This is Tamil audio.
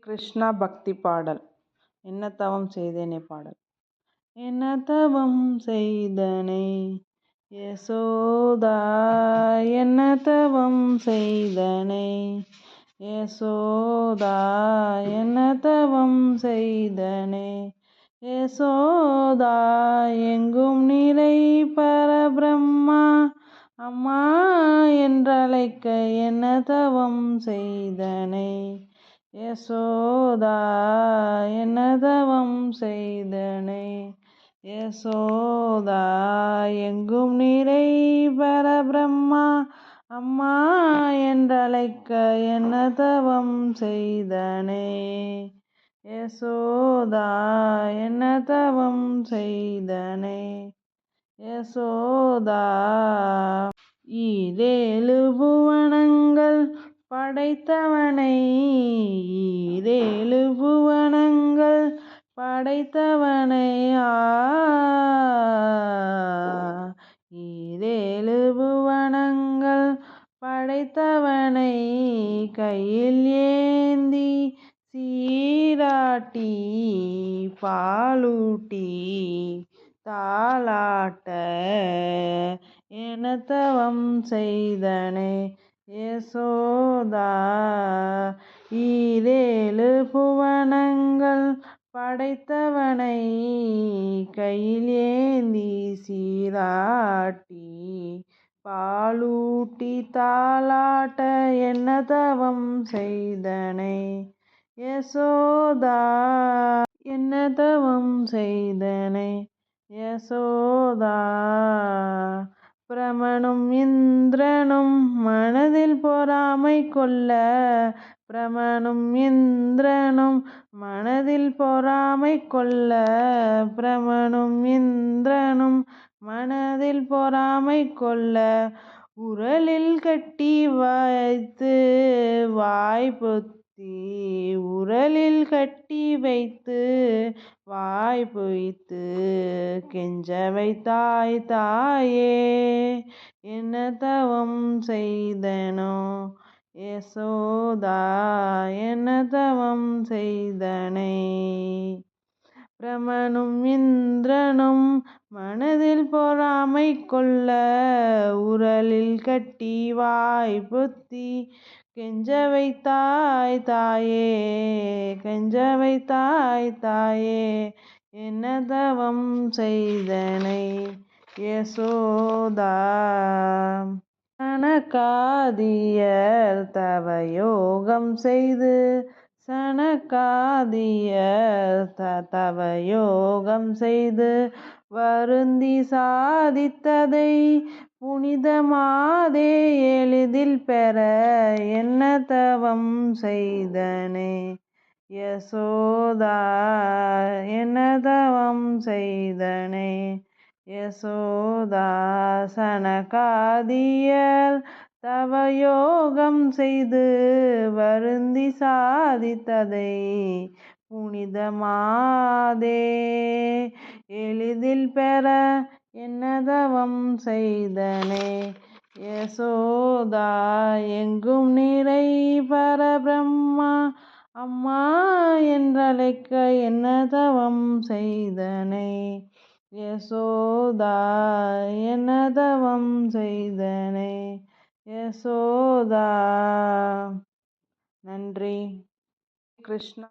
கிருஷ்ணா பக்தி பாடல். என்ன தவம் செய்தேனே பாடல். என்ன தவம் செய்தனை யசோதா, என்ன தவம் செய்தனை யசோதா, என்ன தவம் செய்தனை யசோதா, எங்கும் நிறை பரபிரம்மா அம்மா என்றழைக்க என்ன தவம் செய்தனை யசோதா, என்ன தவம் செய்தனை யசோதா, எங்கும் நிறை பரபிரம்மா அம்மா என்றழைக்க என்ன தவம் செய்தனை யசோதா, என்ன தவம் செய்தனை யசோதா. ஈரேழு புவனங்கள் படைத்தவனை, ஈரேழு புவனங்கள் படைத்தவனை, ஈரேழு புவனங்கள் படைத்தவனை கையில் ஏந்தி சீராட்டி பாலூட்டி தாலாட்ட என்ன தவம் செய்தனை யசோதா. ஈரேழு புவனங்கள் படைத்தவனை கையில் ஏந்தி சீராட்டி பாலூட்டி தாலாட்ட என்ன தவம் செய்தனை யசோதா, என்ன தவம் செய்தனை யசோதா. பிரமனும் இந்திரனும் மனதில் பொறாமை கொள்ள, பிரமனும் இந்திரனும் மனதில் பொறாமை கொள்ள, பிரமனும் இந்திரனும் மனதில் பொறாமை கொள்ள, உரலில் கட்டி வைத்து வாய்ப்பொத்தி, உரலில் கட்டி வைத்து வாய்ப்பொய்த்து கெஞ்ச வைத்தாய் தாயே என்ன தவம் செய்தனோ யசோதா, என்ன தவம் செய்தனை. பிரமனும் இந்திரனும் மனதில் பொறாமை கொள்ள, உரலில் கட்டி வாய்ப்பொத்தி கெஞ்ச வைத்தாய் தாயே, கெஞ்ச வைத்தாய் தாயே என்ன தவம் செய்தனை யசோதா. சனகாதியர் தவயோகம் செய்து, சனகாதியர் தவயோகம் செய்து வருந்தி சாதித்ததை புனிதமாதே எளிதில் பெற என்ன தவம் செய்தனை யசோதா, என்ன தவம் செய்தனை யசோதா. சனகாதியர் தவயோகம் செய்து வருந்தி சாதித்ததை புனிதமாதே எளிதில் பெற என்ன தவம் செய்தனை யசோதா, எங்கும் நிறை பரபிரம்மா அம்மா என்றழைக்க என்ன தவம் செய்தனை யசோதா, என்ன தவம் செய்தனை யசோதா. நன்றி. கிருஷ்ணா.